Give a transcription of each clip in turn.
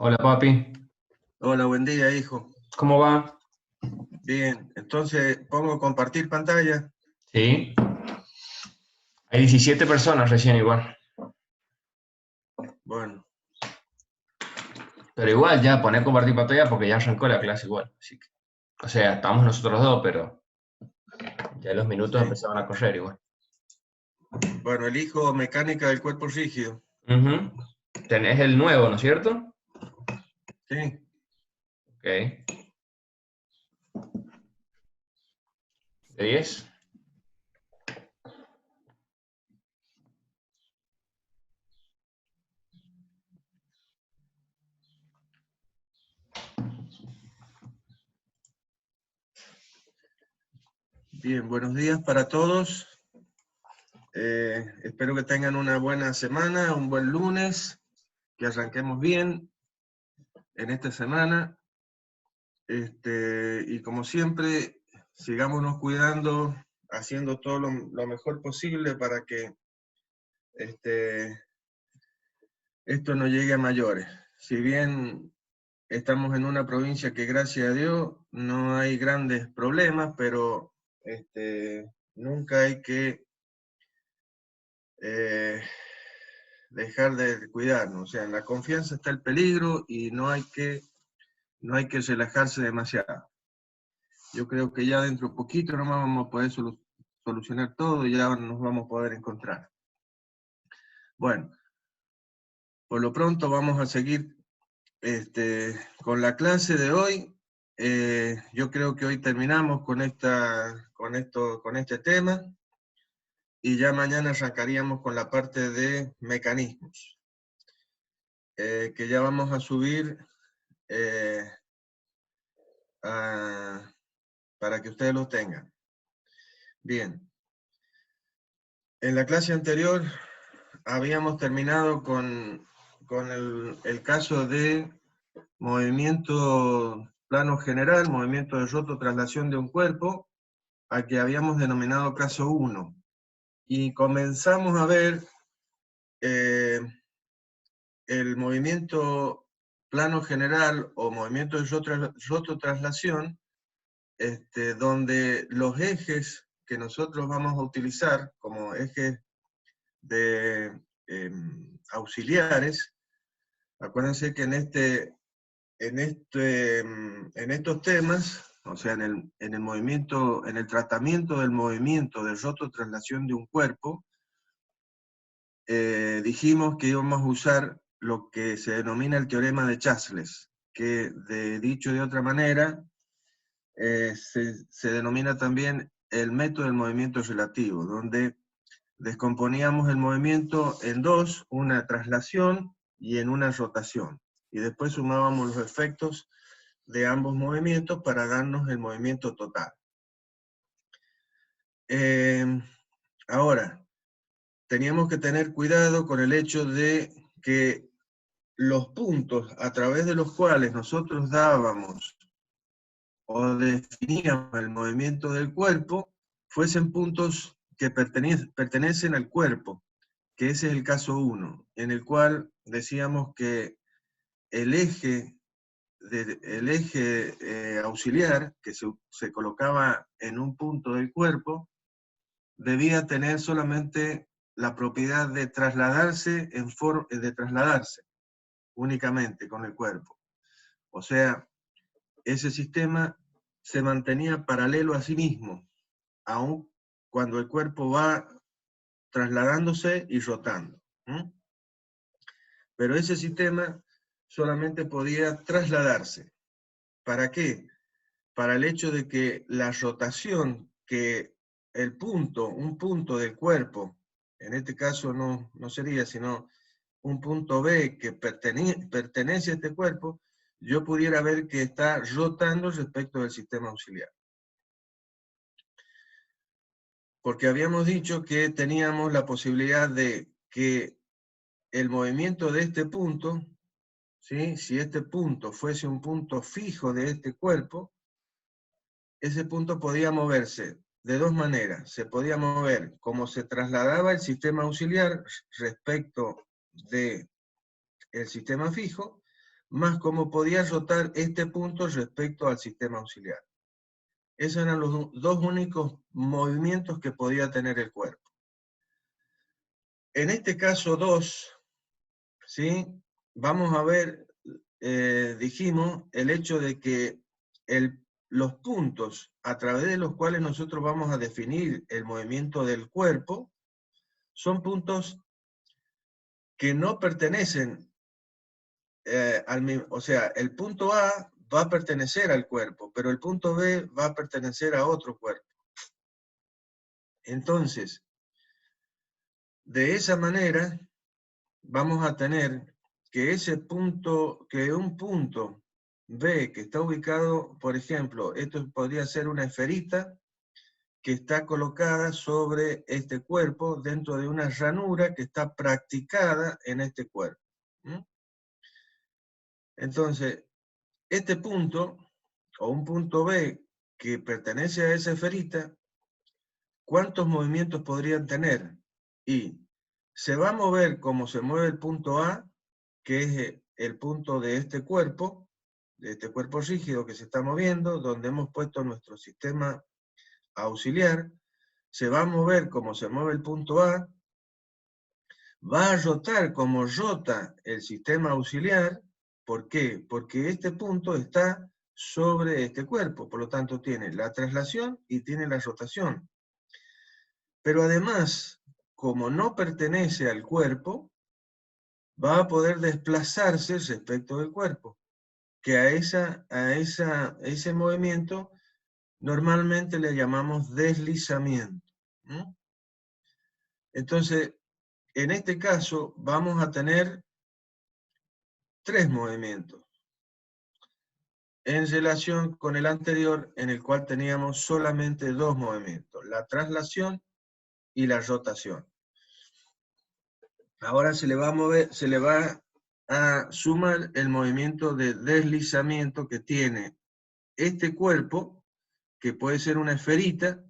Hola papi, Hola, buen día, hijo. ¿cómo va? Bien, entonces pongo compartir pantalla. Sí, hay 17 personas recién igual, Bueno, pero igual ya poné compartir pantalla porque ya arrancó la clase igual, así que, o sea, estamos nosotros dos, pero ya los minutos sí. empezaban a correr igual. Bueno, elijo mecánica del cuerpo rígido. Ujú. Tenés el nuevo, ¿no es cierto? Sí. Ok, de 10. Bien, buenos días para todos. Espero que tengan una buena semana, un buen lunes, que arranquemos bien en esta semana. Y como siempre, sigámonos cuidando, haciendo todo lo mejor posible para que esto no llegue a mayores. Si bien estamos en una provincia que, gracias a Dios, no hay grandes problemas, pero nunca hay que eh, dejar de cuidarnos. O sea, en la confianza está el peligro y no hay que relajarse demasiado. Yo creo que ya dentro de poquito nomás vamos a poder solucionar todo y ya nos vamos a poder encontrar. Bueno, por lo pronto vamos a seguir con la clase de hoy. Yo creo que hoy terminamos con este tema y ya mañana arrancaríamos con la parte de mecanismos, que ya vamos a subir para que ustedes lo tengan. Bien, en la clase anterior habíamos terminado con el caso de movimiento plano general, movimiento de rototraslación de un cuerpo, al que habíamos denominado caso 1. Y comenzamos a ver el movimiento plano general o movimiento de rototraslación, donde los ejes que nosotros vamos a utilizar como ejes de auxiliares, acuérdense que en estos temas, o sea, en el movimiento, en el tratamiento del movimiento de rototraslación de un cuerpo, dijimos que íbamos a usar lo que se denomina el teorema de Chasles, que dicho de otra manera, se denomina también el método del movimiento relativo, donde descomponíamos el movimiento en dos, una traslación y en una rotación, y después sumábamos los efectos de ambos movimientos para darnos el movimiento total. Ahora, teníamos que tener cuidado con el hecho de que los puntos a través de los cuales nosotros dábamos o definíamos el movimiento del cuerpo fuesen puntos que pertenecen al cuerpo, que ese es el caso 1, en el cual decíamos que el eje auxiliar que se colocaba en un punto del cuerpo debía tener solamente la propiedad de trasladarse únicamente con el cuerpo. O sea, ese sistema se mantenía paralelo a sí mismo, aun cuando el cuerpo va trasladándose y rotando. Pero ese sistema solamente podía trasladarse. ¿Para qué? Para el hecho de que la rotación que un punto del cuerpo, en este caso no sería sino un punto B que pertenece a este cuerpo, yo pudiera ver que está rotando respecto del sistema auxiliar. Porque habíamos dicho que teníamos la posibilidad de que el movimiento de este punto, ¿sí? Si este punto fuese un punto fijo de este cuerpo, ese punto podía moverse de dos maneras. Se podía mover como se trasladaba el sistema auxiliar respecto del sistema fijo, más cómo podía rotar este punto respecto al sistema auxiliar. Esos eran los dos únicos movimientos que podía tener el cuerpo. En este caso 2, ¿sí? Vamos a ver, dijimos, el hecho de que los puntos a través de los cuales nosotros vamos a definir el movimiento del cuerpo son puntos que no pertenecen al mismo, o sea, el punto A va a pertenecer al cuerpo, pero el punto B va a pertenecer a otro cuerpo. Entonces, de esa manera, vamos a tener que un punto B que está ubicado, por ejemplo, esto podría ser una esferita que está colocada sobre este cuerpo dentro de una ranura que está practicada en este cuerpo. Entonces, este punto, o un punto B que pertenece a esa esferita, ¿cuántos movimientos podrían tener? Y se va a mover como se mueve el punto A, que es el punto de este cuerpo rígido que se está moviendo, donde hemos puesto nuestro sistema auxiliar, se va a mover como se mueve el punto A, va a rotar como rota el sistema auxiliar. ¿Por qué? Porque este punto está sobre este cuerpo, por lo tanto tiene la traslación y tiene la rotación. Pero además, como no pertenece al cuerpo, va a poder desplazarse respecto del cuerpo, que a ese movimiento normalmente le llamamos deslizamiento. Entonces, en este caso vamos a tener 3 movimientos en relación con el anterior, en el cual teníamos solamente 2 movimientos, la traslación y la rotación. Ahora se le va a sumar el movimiento de deslizamiento que tiene este cuerpo, que puede ser una esferita,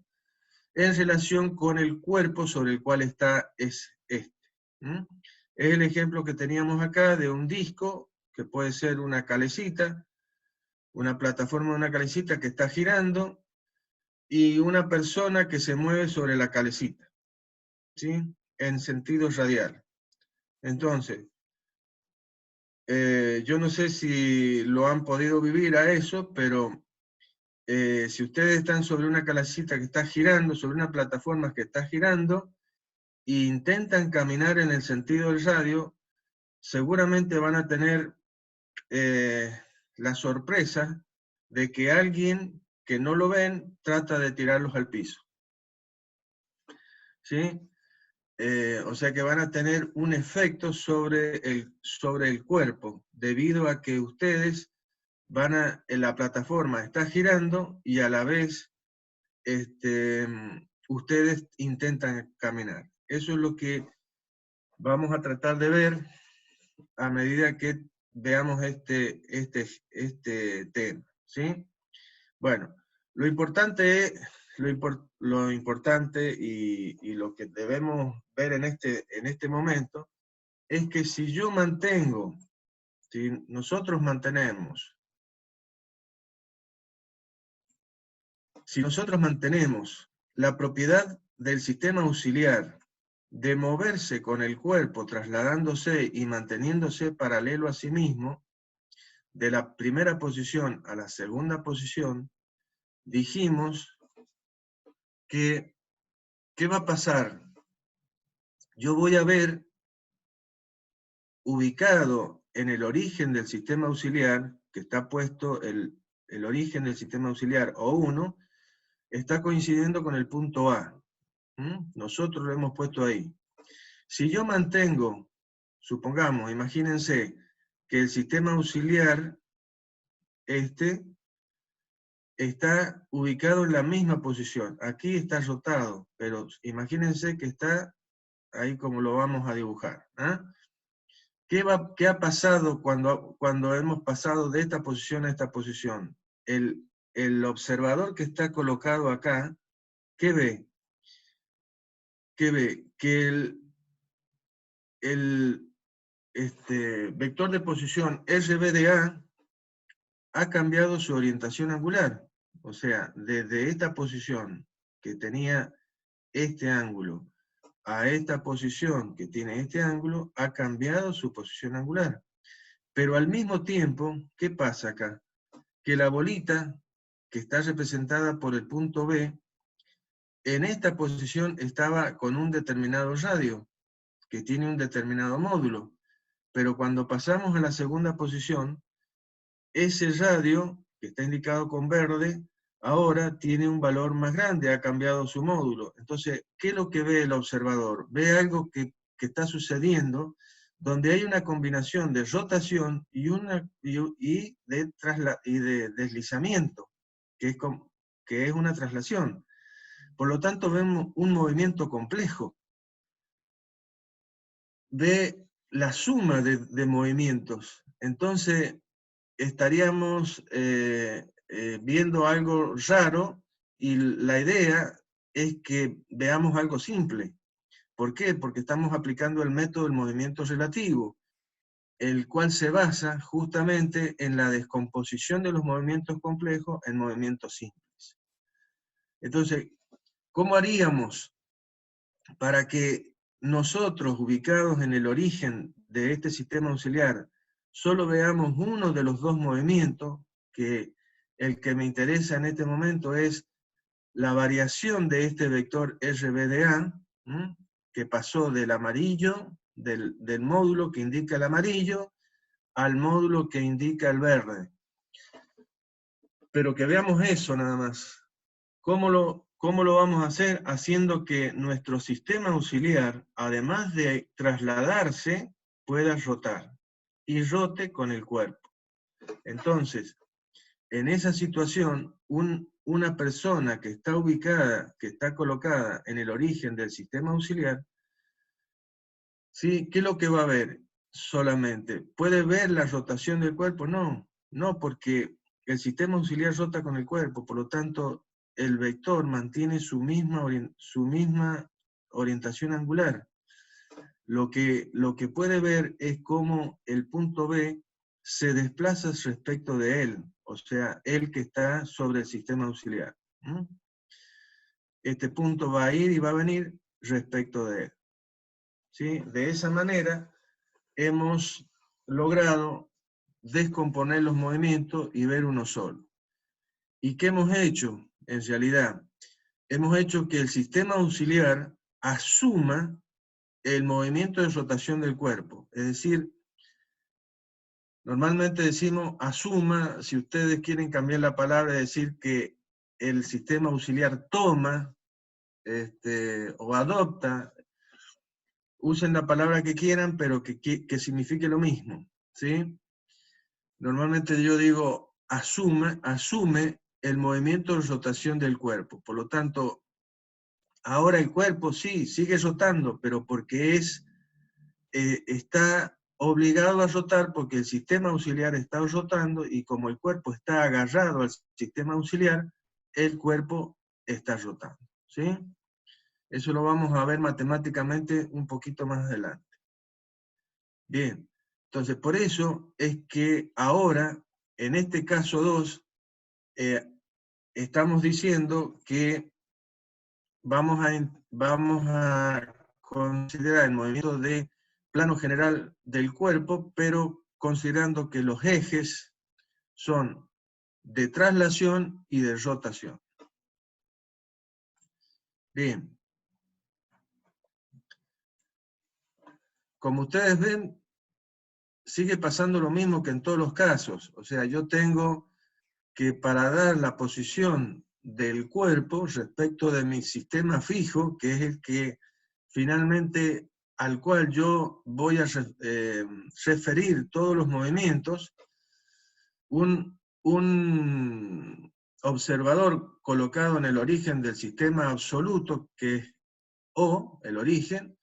en relación con el cuerpo sobre el cual está este. Es el ejemplo que teníamos acá de un disco, que puede ser una calecita, una plataforma de una calecita que está girando, y una persona que se mueve sobre la calecita, ¿sí? En sentido radial. Entonces, yo no sé si lo han podido vivir a eso, pero si ustedes están sobre una calecita que está girando, sobre una plataforma que está girando, e intentan caminar en el sentido del radio, seguramente van a tener la sorpresa de que alguien que no lo ven trata de tirarlos al piso. ¿Sí? O sea que van a tener un efecto sobre el cuerpo, debido a que ustedes la plataforma está girando y a la vez ustedes intentan caminar. Eso es lo que vamos a tratar de ver a medida que veamos este tema, ¿sí? Bueno, lo importante y lo que debemos ver en este momento es que si nosotros mantenemos la propiedad del sistema auxiliar de moverse con el cuerpo, trasladándose y manteniéndose paralelo a sí mismo, de la primera posición a la segunda posición, dijimos que, ¿qué va a pasar? Yo voy a ver, ubicado en el origen del sistema auxiliar, que está puesto el origen del sistema auxiliar, O1, está coincidiendo con el punto A. Nosotros lo hemos puesto ahí. Si yo mantengo, supongamos, imagínense, que el sistema auxiliar está ubicado en la misma posición. Aquí está rotado, pero imagínense que está ahí como lo vamos a dibujar. ¿Qué ha pasado cuando hemos pasado de esta posición a esta posición? El observador que está colocado acá, ¿qué ve? ¿Qué ve? Que vector de posición RB de A ha cambiado su orientación angular. O sea, desde esta posición que tenía este ángulo a esta posición que tiene este ángulo, ha cambiado su posición angular. Pero al mismo tiempo, ¿qué pasa acá? Que la bolita, que está representada por el punto B, en esta posición estaba con un determinado radio, que tiene un determinado módulo. Pero cuando pasamos a la segunda posición, ese radio, que está indicado con verde, ahora tiene un valor más grande, ha cambiado su módulo. Entonces, ¿qué es lo que ve el observador? Ve algo que está sucediendo, donde hay una combinación de rotación y de deslizamiento, que es una traslación. Por lo tanto, vemos un movimiento complejo. Ve la suma de movimientos. Entonces, estaríamos viendo algo raro, y la idea es que veamos algo simple. ¿Por qué? Porque estamos aplicando el método del movimiento relativo, el cual se basa justamente en la descomposición de los movimientos complejos en movimientos simples. Entonces, ¿cómo haríamos para que nosotros, ubicados en el origen de este sistema auxiliar, solo veamos uno de los dos movimientos, que el que me interesa en este momento es la variación de este vector RB de A, que pasó del amarillo, del módulo que indica el amarillo, al módulo que indica el verde? Pero que veamos eso nada más. ¿Cómo lo vamos a hacer? Haciendo que nuestro sistema auxiliar, además de trasladarse, pueda rotar, y rote con el cuerpo. Entonces, en esa situación, una persona que está ubicada, que está colocada en el origen del sistema auxiliar, ¿sí? ¿Qué es lo que va a ver solamente? ¿Puede ver la rotación del cuerpo? No, no, porque el sistema auxiliar rota con el cuerpo, por lo tanto, el vector mantiene su misma orientación angular. Lo que puede ver es cómo el punto B se desplaza respecto de él, o sea, él que está sobre el sistema auxiliar. Este punto va a ir y va a venir respecto de él. ¿Sí? De esa manera hemos logrado descomponer los movimientos y ver uno solo. ¿Y qué hemos hecho? En realidad, hemos hecho que el sistema auxiliar asuma el movimiento de rotación del cuerpo. Es decir, normalmente decimos asuma, si ustedes quieren cambiar la palabra, decir que el sistema auxiliar toma o adopta, usen la palabra que quieran, pero que signifique lo mismo, ¿sí? Normalmente yo digo asume el movimiento de rotación del cuerpo. Por lo tanto, ahora el cuerpo sí, sigue rotando, pero porque está obligado a rotar, porque el sistema auxiliar está rotando, y como el cuerpo está agarrado al sistema auxiliar, el cuerpo está rotando, ¿sí? Eso lo vamos a ver matemáticamente un poquito más adelante. Bien, entonces por eso es que ahora, en este caso 2, estamos diciendo que vamos a considerar el movimiento de plano general del cuerpo, pero considerando que los ejes son de traslación y de rotación. Bien. Como ustedes ven, sigue pasando lo mismo que en todos los casos. O sea, yo tengo que, para dar la posición del cuerpo respecto de mi sistema fijo, que es el que finalmente al cual yo voy a referir todos los movimientos, un observador colocado en el origen del sistema absoluto, que es O, el origen,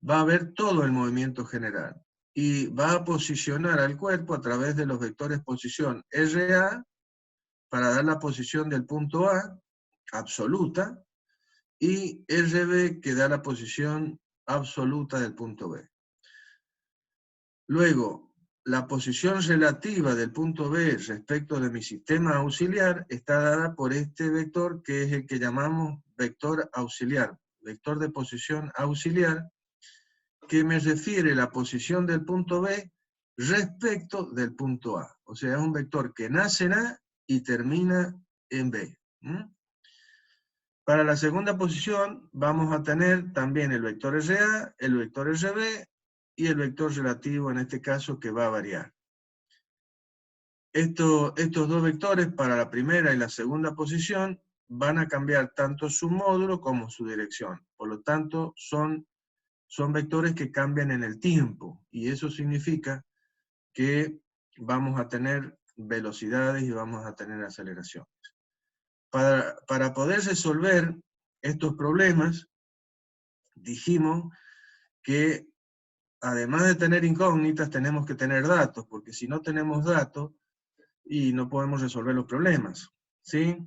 va a ver todo el movimiento general y va a posicionar al cuerpo a través de los vectores posición RA para dar la posición del punto A absoluta, y RB que da la posición absoluta del punto B. Luego, la posición relativa del punto B respecto de mi sistema auxiliar está dada por este vector, que es el que llamamos vector auxiliar, vector de posición auxiliar, que me refiere la posición del punto B respecto del punto A. O sea, es un vector que nace en A y termina en B. Para la segunda posición vamos a tener también el vector RA, el vector RB y el vector relativo, en este caso, que va a variar. Estos dos vectores para la primera y la segunda posición van a cambiar tanto su módulo como su dirección. Por lo tanto, son vectores que cambian en el tiempo, y eso significa que vamos a tener velocidades y vamos a tener aceleraciones. Para poder resolver estos problemas, dijimos que además de tener incógnitas, tenemos que tener datos, porque si no tenemos datos, y no podemos resolver los problemas, ¿sí?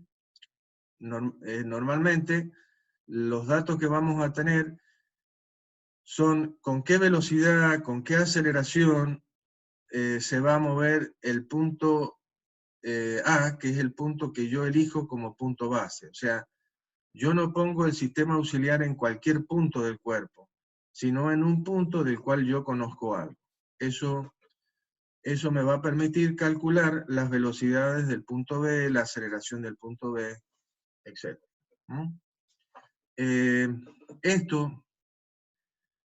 Normalmente, los datos que vamos a tener son con qué velocidad, con qué aceleración se va a mover el punto A, que es el punto que yo elijo como punto base. O sea, yo no pongo el sistema auxiliar en cualquier punto del cuerpo, sino en un punto del cual yo conozco algo. Eso me va a permitir calcular las velocidades del punto B, la aceleración del punto B, etc. Esto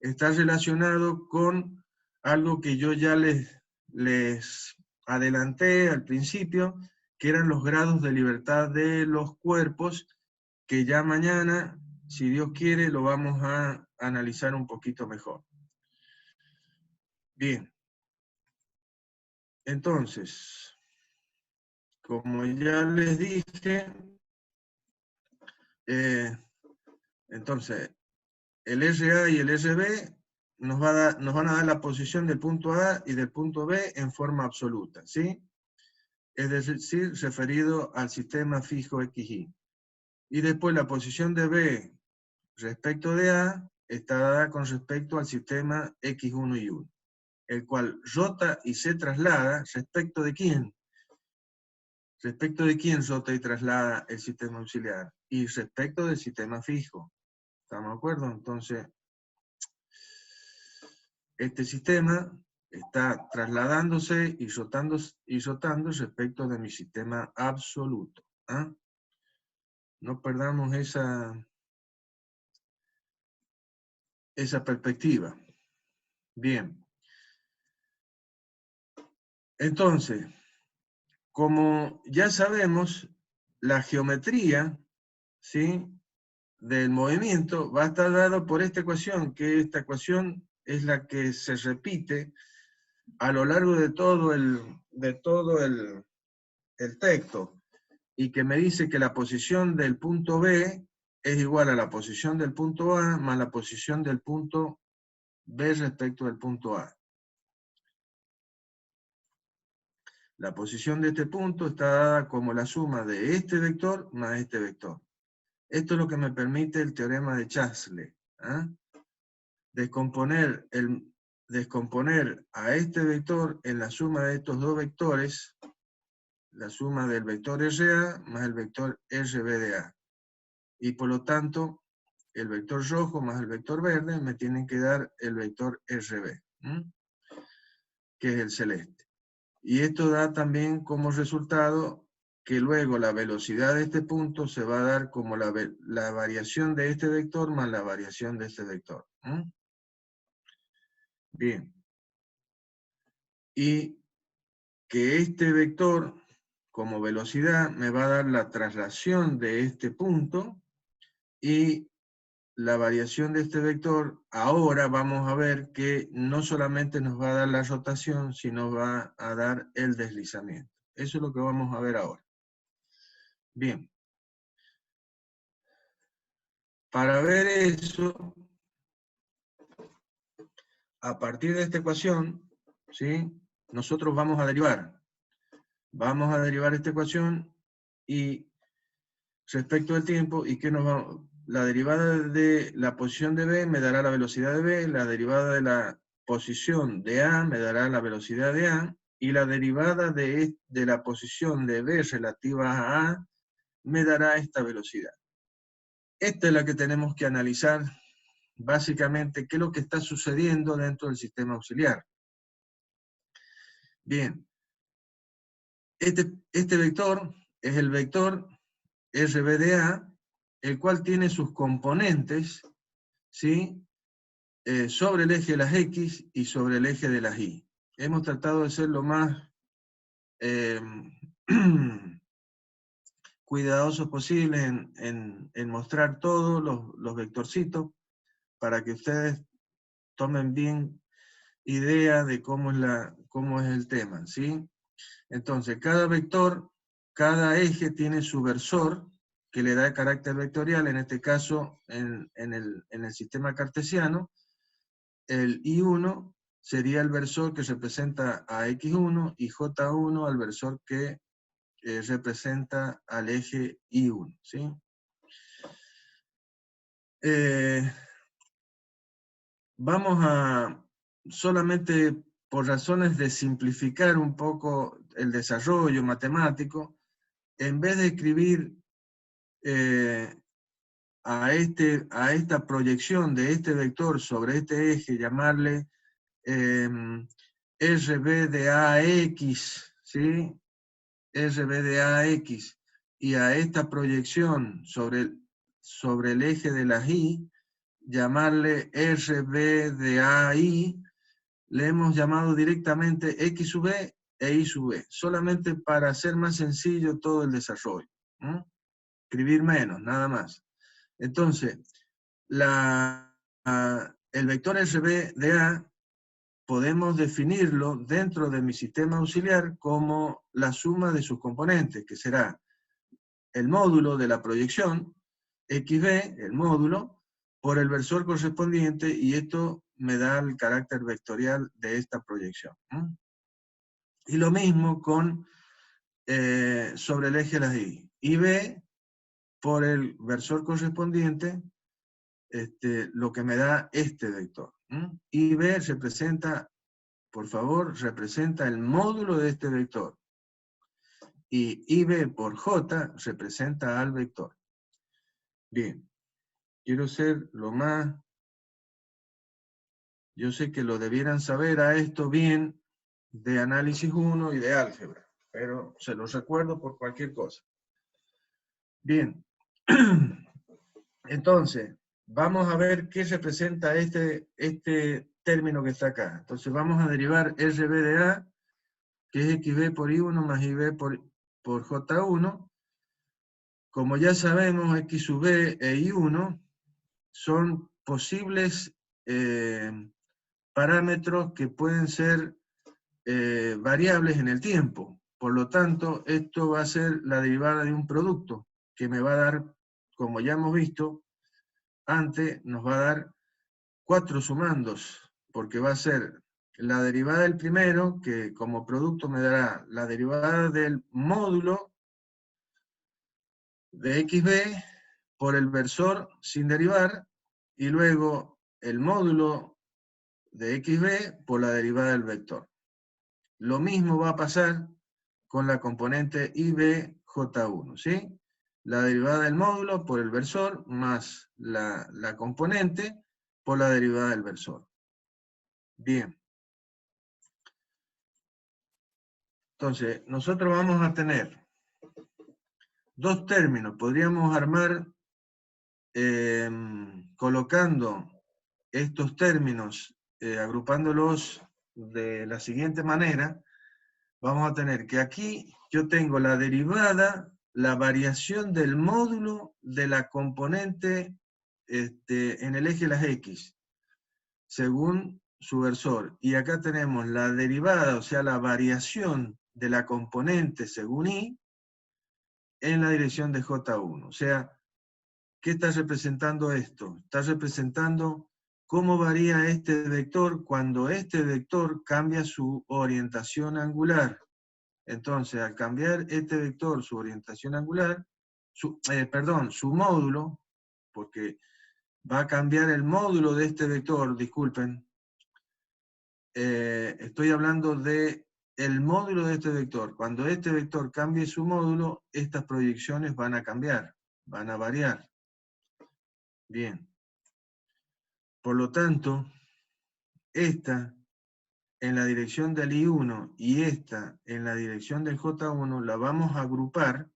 está relacionado con algo que yo ya les adelanté al principio, que eran los grados de libertad de los cuerpos, que ya mañana, si Dios quiere, lo vamos a analizar un poquito mejor. Bien. Entonces, como ya les dije, entonces, el RA y el RB nos van a dar la posición del punto A y del punto B en forma absoluta, ¿sí? Es decir, referido al sistema fijo XY. Y después la posición de B respecto de A está dada con respecto al sistema X1 y 1, el cual rota y se traslada respecto de quién. ¿Respecto de quién rota y traslada el sistema auxiliar? Y respecto del sistema fijo. ¿Estamos de acuerdo? Entonces, este sistema está trasladándose y rotando respecto de mi sistema absoluto. ¿Ah? No perdamos esa perspectiva. Bien. Entonces, como ya sabemos, la geometría, ¿sí?, del movimiento va a estar dado por esta ecuación, que esta ecuación es la que se repite a lo largo de todo el texto, y que me dice que la posición del punto B es igual a la posición del punto A más la posición del punto B respecto del punto A. La posición de este punto está dada como la suma de este vector más este vector. Esto es lo que me permite el teorema de Chasles. ¿Ah? Descomponer a este vector en la suma de estos dos vectores, la suma del vector RA más el vector RB de A. Y por lo tanto, el vector rojo más el vector verde me tienen que dar el vector RB, que es el celeste. Y esto da también como resultado que luego la velocidad de este punto se va a dar como la variación de este vector más la variación de este vector. Bien. Y que este vector, como velocidad, me va a dar la traslación de este punto, y la variación de este vector, ahora vamos a ver que no solamente nos va a dar la rotación, sino va a dar el deslizamiento. Eso es lo que vamos a ver ahora. Bien. Para ver eso, a partir de esta ecuación, ¿sí?, nosotros vamos a derivar. Vamos a derivar esta ecuación y respecto del tiempo, y que nos va, la derivada de la posición de B me dará la velocidad de B, la derivada de la posición de A me dará la velocidad de A, y la derivada de la posición de B relativa a A me dará esta velocidad. Esta es la que tenemos que analizar, básicamente, qué es lo que está sucediendo dentro del sistema auxiliar. Bien, este vector es el vector RB de A, el cual tiene sus componentes, ¿sí? Sobre el eje de las X y sobre el eje de las Y. Hemos tratado de ser lo más cuidadosos posible en mostrar todos los vectorcitos para que ustedes tomen bien idea de cómo es el tema, ¿sí? Entonces, cada vector, cada eje tiene su versor que le da el carácter vectorial, en este caso, en el sistema cartesiano, el I1 sería el versor que representa a X1 y J1 al versor que representa al eje I1, ¿sí? Vamos a, solamente por razones de simplificar un poco el desarrollo matemático, en vez de escribir a esta proyección de este vector sobre este eje, llamarle RB de AX, ¿sí? RB de AX, y a esta proyección sobre el eje de las Y, llamarle RB de AI, le hemos llamado directamente X sub B e Y sub B, solamente para hacer más sencillo todo el desarrollo. Escribir menos, nada más. Entonces, el vector RB de A podemos definirlo dentro de mi sistema auxiliar como la suma de sus componentes, que será el módulo de la proyección, XB, el módulo, por el versor correspondiente, y esto me da el carácter vectorial de esta proyección. Y lo mismo con sobre el eje de las Y. IB, por el versor correspondiente, lo que me da este vector. IB representa, por favor, representa el módulo de este vector. Y IB por J representa al vector. Bien, quiero ser lo más... Yo sé que lo debieran saber a esto bien de análisis 1 y de álgebra, pero se los recuerdo por cualquier cosa. Bien, entonces, vamos a ver qué representa este término que está acá. Entonces vamos a derivar RB de A, que es XB por I1 más IB por J1. Como ya sabemos, X sub B e I1 son posibles parámetros que pueden ser variables en el tiempo. Por lo tanto, esto va a ser la derivada de un producto que me va a dar, como ya hemos visto antes, nos va a dar 4 sumandos, porque va a ser la derivada del primero, que como producto me dará la derivada del módulo de XB por el versor sin derivar, y luego el módulo de XB por la derivada del vector. Lo mismo va a pasar con la componente IBJ1, ¿sí? La derivada del módulo por el versor más la componente por la derivada del versor. Bien. Entonces, nosotros vamos a tener dos términos. Podríamos armar colocando estos términos, agrupándolos de la siguiente manera. Vamos a tener que aquí yo tengo la derivada, la variación del módulo de la componente en el eje de las X, según su versor. Y acá tenemos la derivada, o sea, la variación de la componente según Y, en la dirección de J1. O sea, ¿qué está representando esto? Está representando cómo varía este vector cuando este vector cambia su orientación angular. Entonces, al cambiar este vector su orientación angular, su módulo, porque va a cambiar el módulo de este vector, disculpen, estoy hablando de el módulo de este vector. Cuando este vector cambie su módulo, estas proyecciones van a cambiar, van a variar. Bien. Por lo tanto, esta en la dirección del I1 y esta en la dirección del J1 la vamos a agrupar,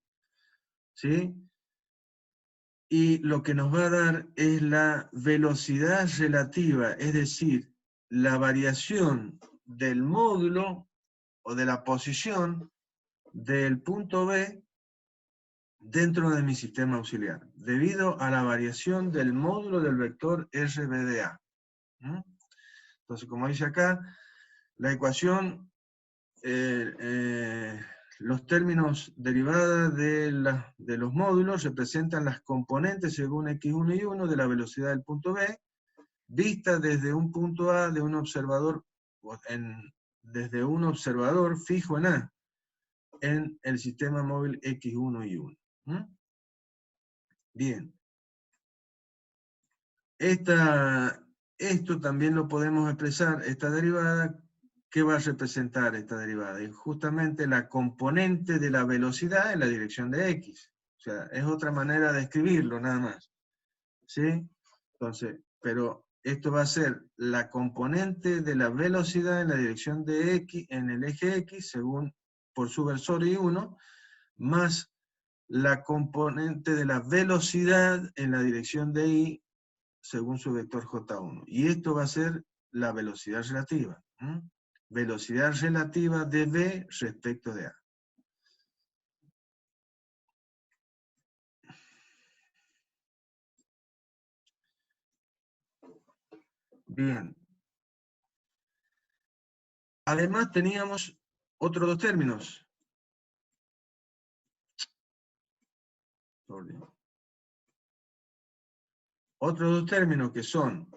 ¿sí? Y lo que nos va a dar es la velocidad relativa, es decir, la variación del módulo o de la posición del punto B dentro de mi sistema auxiliar, debido a la variación del módulo del vector RBDA. Entonces, como dice acá, la ecuación, los términos derivadas de los módulos representan las componentes según x1 y 1 de la velocidad del punto B, vista desde un punto A de un observador, desde un observador fijo en A, en el sistema móvil x1 y 1. Bien. Esto también lo podemos expresar, esta derivada. ¿Qué va a representar esta derivada? Es justamente la componente de la velocidad en la dirección de x. O sea, es otra manera de escribirlo, nada más. ¿Sí? Entonces, pero esto va a ser la componente de la velocidad en la dirección de x, en el eje x, según por su versor I1, más la componente de la velocidad en la dirección de y, según su vector J1. Y esto va a ser la velocidad relativa. Velocidad relativa de B respecto de A. Bien. Además teníamos otros dos términos. Otros dos términos que son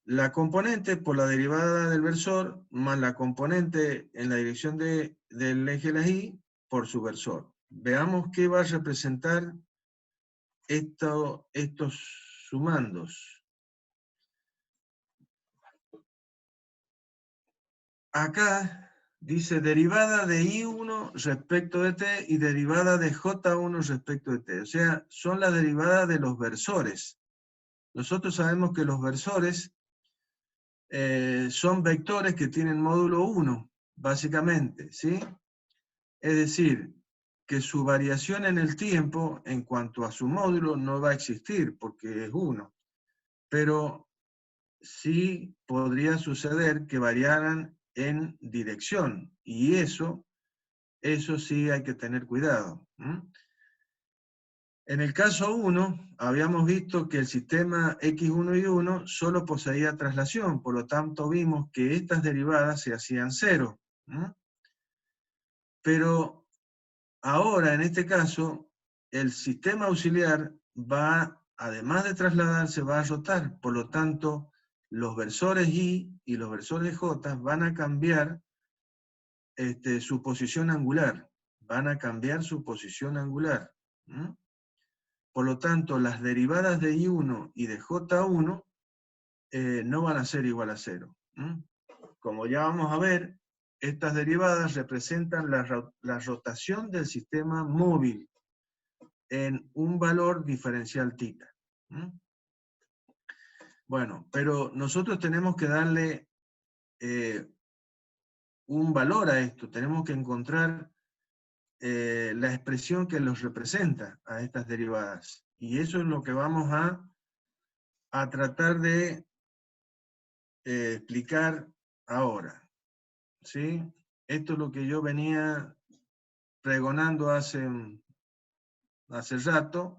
la componente por la derivada del versor más la componente en la dirección del eje de la y por su versor. Veamos qué va a representar estos sumandos. Acá dice derivada de I1 respecto de T y derivada de J1 respecto de T. O sea, son las derivadas de los versores. Nosotros sabemos que los versores son vectores que tienen módulo 1, básicamente, ¿sí? Es decir, que su variación en el tiempo, en cuanto a su módulo, no va a existir, porque es 1. Pero sí podría suceder que variaran en dirección, y eso sí hay que tener cuidado. En el caso 1, habíamos visto que el sistema x1 y 1 solo poseía traslación, por lo tanto vimos que estas derivadas se hacían 0. Pero ahora, en este caso, el sistema auxiliar va, además de trasladarse, va a rotar, por lo tanto, los versores y los versores j van a cambiar su posición angular, van a cambiar su posición angular. Por lo tanto, las derivadas de I1 y de J1 no van a ser igual a 0. Como ya vamos a ver, estas derivadas representan la rotación del sistema móvil en un valor diferencial θ. Bueno, pero nosotros tenemos que darle un valor a esto, tenemos que encontrar la expresión que los representa a estas derivadas. Y eso es lo que vamos a tratar de explicar ahora. ¿Sí? Esto es lo que yo venía pregonando hace rato,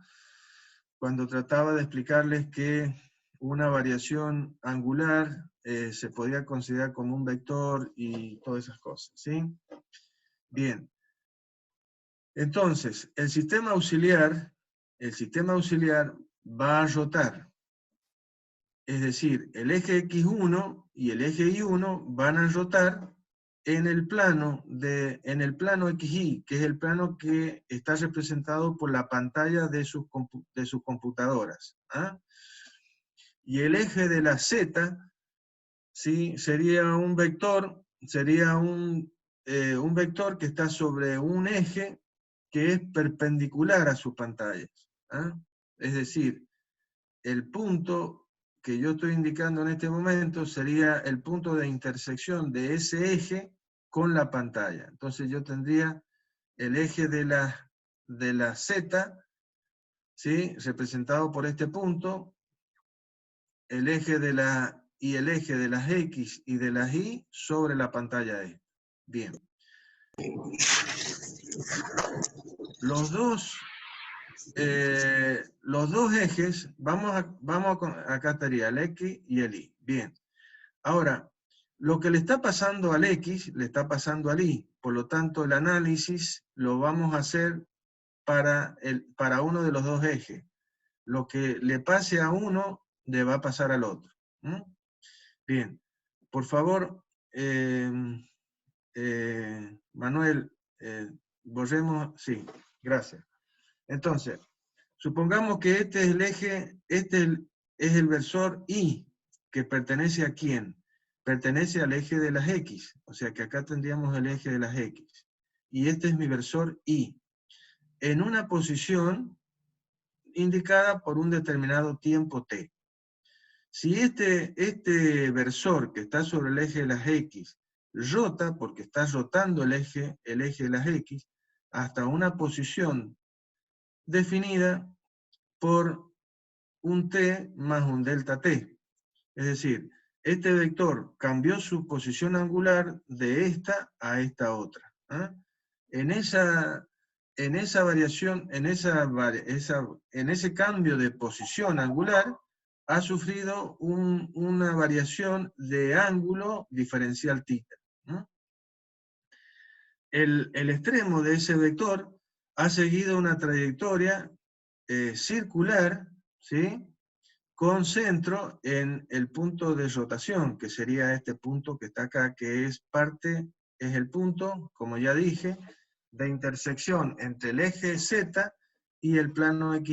cuando trataba de explicarles que una variación angular se podía considerar como un vector y todas esas cosas. ¿Sí? Bien. Entonces, el sistema auxiliar va a rotar. Es decir, el eje X1 y el eje Y1 van a rotar en el plano XY, que es el plano que está representado por la pantalla de sus computadoras. Y el eje de la Z ¿sí? Sería un vector que está sobre un eje que es perpendicular a sus pantallas. ¿Ah? Es decir, el punto que yo estoy indicando en este momento sería el punto de intersección de ese eje con la pantalla. Entonces yo tendría el eje de la Z, ¿sí? Representado por este punto, el eje de el eje de las X y de las Y sobre la pantalla E. Bien. Los dos ejes, acá estaría el X y el Y. Bien. Ahora, lo que le está pasando al X, le está pasando al Y. Por lo tanto, el análisis lo vamos a hacer para uno de los dos ejes. Lo que le pase a uno, le va a pasar al otro. ¿Mm? Bien. Por favor, Manuel, borremos, sí, gracias. Entonces, supongamos que este es el eje, es el versor Y, que pertenece a quién? Pertenece al eje de las X, o sea que acá tendríamos el eje de las X. Y este es mi versor Y, en una posición indicada por un determinado tiempo t. Si este versor que está sobre el eje de las X rota, porque está rotando el eje de las X, hasta una posición definida por un t más un delta t. Es decir, este vector cambió su posición angular de esta a esta otra. ¿Ah? En esa variación, en ese cambio de posición angular, ha sufrido una variación de ángulo diferencial θ. ¿No? El extremo de ese vector ha seguido una trayectoria circular, ¿sí? Con centro en el punto de rotación, que sería este punto que está acá, que es el punto, como ya dije, de intersección entre el eje Z y el plano XY.